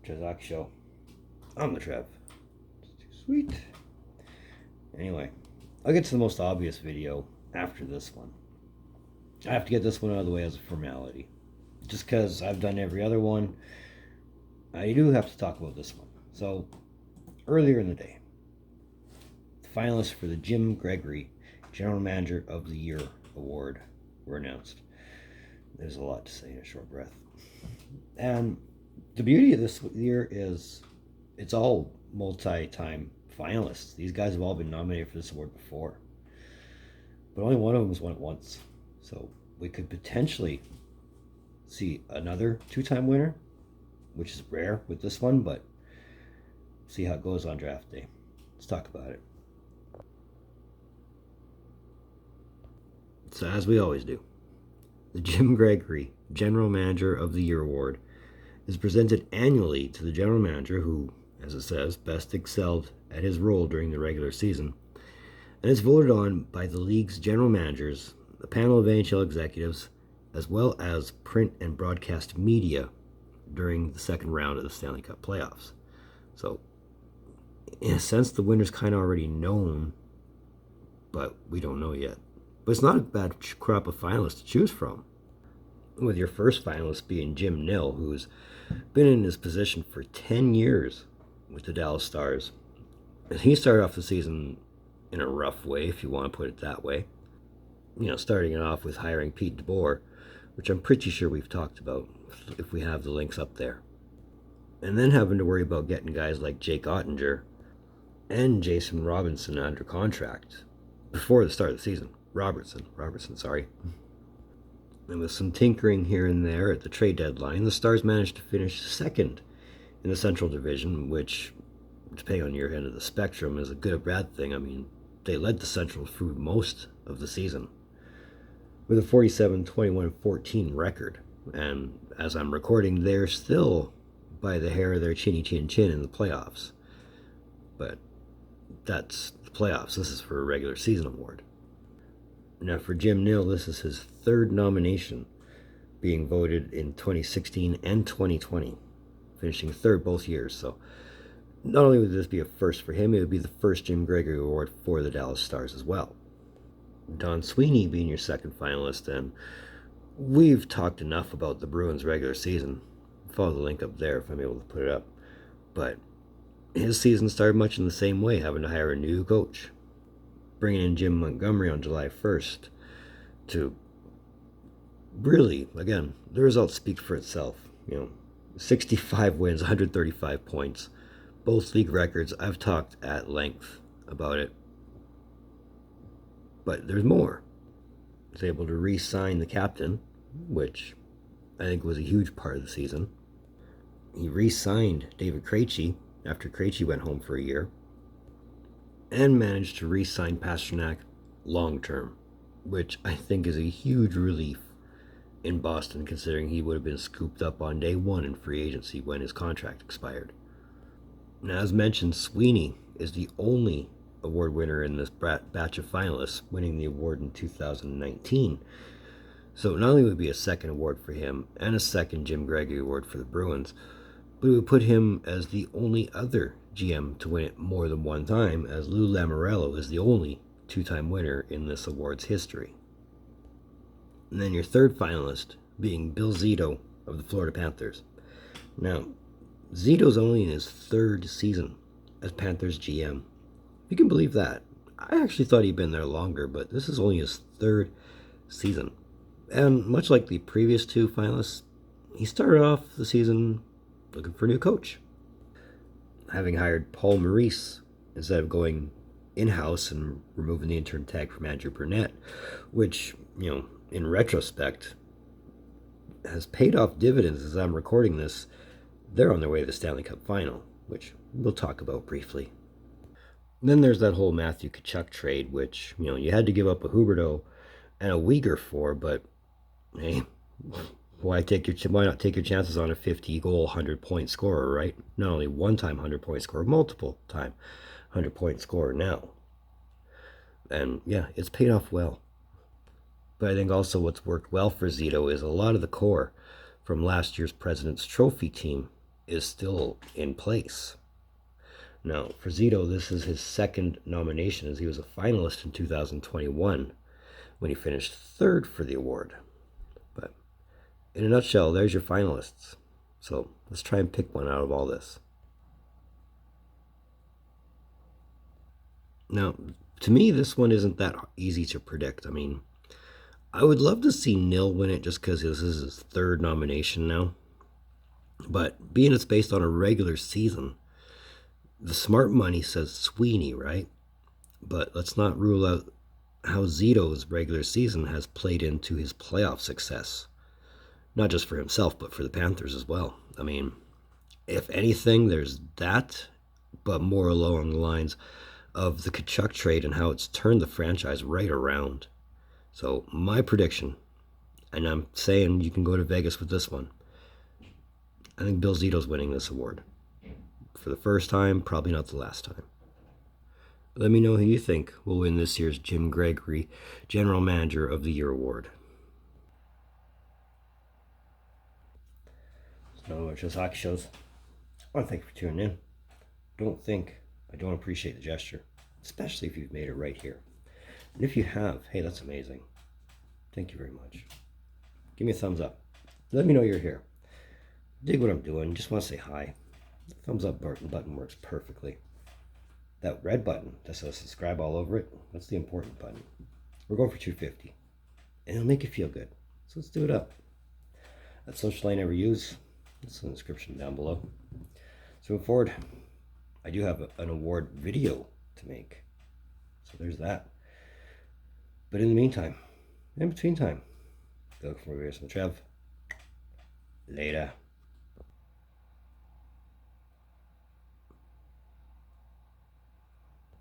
Trezak Show. I'm the Trev. Sweet. Anyway, I'll get to the most obvious video after this one. I have to get this one out of the way as a formality. Just because I've done every other one, I do have to talk about this one. So, earlier in the day, the finalists for the Jim Gregory General Manager of the Year Award were announced. There's a lot to say in a short breath. And the beauty of this year is it's all multi-time finalists. These guys have all been nominated for this award before, but only one of them has won it once. So we could potentially see another two-time winner, which is rare with this one, but see how it goes on draft day. Let's talk about it. So as we always do, the Jim Gregory General Manager of the Year Award is presented annually to the general manager who, as it says, best excelled at his role during the regular season, and is voted on by the league's general managers, a panel of NHL executives, as well as print and broadcast media during the second round of the Stanley Cup playoffs. So, in a sense, the winner's kind of already known, but we don't know yet. But it's not a bad crop of finalists to choose from, with your first finalist being Jim Nill, who's been in his position for 10 years with the Dallas Stars. And he started off the season in a rough way, if you want to put it that way. Starting it off with hiring Pete DeBoer, which I'm pretty sure we've talked about if we have the links up there. And then having to worry about getting guys like Jake Ottinger and Jason Robinson under contract before the start of the season. Robertson, sorry. And with some tinkering here and there at the trade deadline, the Stars managed to finish second in the Central Division, which, depending on your end of the spectrum, is a good or bad thing. I mean, they led the Central through most of the season with a 47-21-14 record. And as I'm recording, they're still by the hair of their chinny chin chin in the playoffs. But that's the playoffs. This is for a regular season award. Now, for Jim Nill, this is his third nomination, being voted in 2016 and 2020, finishing third both years. So not only would this be a first for him, it would be the first Jim Gregory Award for the Dallas Stars as well. Don Sweeney being your second finalist, and we've talked enough about the Bruins' regular season. Follow the link up there if I'm able to put it up. But his season started much in the same way, having to hire a new coach, bringing in Jim Montgomery on July 1st to really, again, the results speak for itself. 65 wins, 135 points, both league records. I've talked at length about it, but there's more. He was able to re-sign the captain, which I think was a huge part of the season. He re-signed David Krejci after Krejci went home for a year, and managed to re-sign Pasternak long-term, which I think is a huge relief in Boston, considering he would have been scooped up on day one in free agency when his contract expired. Now, as mentioned, Sweeney is the only award winner in this batch of finalists, winning the award in 2019. So not only would it be a second award for him and a second Jim Gregory Award for the Bruins, but it would put him as the only other GM to win it more than one time, as Lou Lamoriello is the only two-time winner in this award's history. And then your third finalist being Bill Zito of the Florida Panthers. Now, Zito's only in his third season as Panthers GM. If you can believe that. I actually thought he'd been there longer, but this is only his third season. And much like the previous two finalists, he started off the season looking for a new coach, having hired Paul Maurice instead of going in-house and removing the intern tag from Andrew Burnett, which, in retrospect, has paid off dividends as I'm recording this. They're on their way to the Stanley Cup final, which we'll talk about briefly. And then there's that whole Matthew Tkachuk trade, which, you had to give up a Huberdeau and a Uyghur for, but hey, why not take your chances on a 50-goal, 100-point scorer, right? Not only one-time 100-point scorer, multiple-time 100-point scorer now. And yeah, it's paid off well. But I think also what's worked well for Zito is a lot of the core from last year's President's Trophy team is still in place. Now, for Zito, this is his second nomination, as he was a finalist in 2021 when he finished third for the award. But in a nutshell, there's your finalists. So let's try and pick one out of all this. Now, to me, this one isn't that easy to predict. I mean, I would love to see Nil win it just because this is his third nomination now. But being it's based on a regular season, the smart money says Sweeney, right? But let's not rule out how Zito's regular season has played into his playoff success. Not just for himself, but for the Panthers as well. I mean, if anything, there's that, but more along the lines of the Kachuk trade and how it's turned the franchise right around. So my prediction, and I'm saying you can go to Vegas with this one, I think Bill Zito's winning this award. For the first time, probably not the last time. Let me know who you think will win this year's Jim Gregory General Manager of the Year award. So, just hockey shows. I want to thank you for tuning in. Don't think I don't appreciate the gesture, especially if you've made it right here. And if you have, hey, that's amazing. Thank you very much. Give me a thumbs up. Let me know you're here. Dig what I'm doing. Just want to say hi. The thumbs up button works perfectly. That red button that says subscribe all over it, that's the important button. We're going for 250. And it'll make you feel good. So let's do it up. That social I never use. It's in the description down below. So moving forward, I do have an award video to make. So there's that. But in the meantime, in between time, go look for videos from Trev. Later.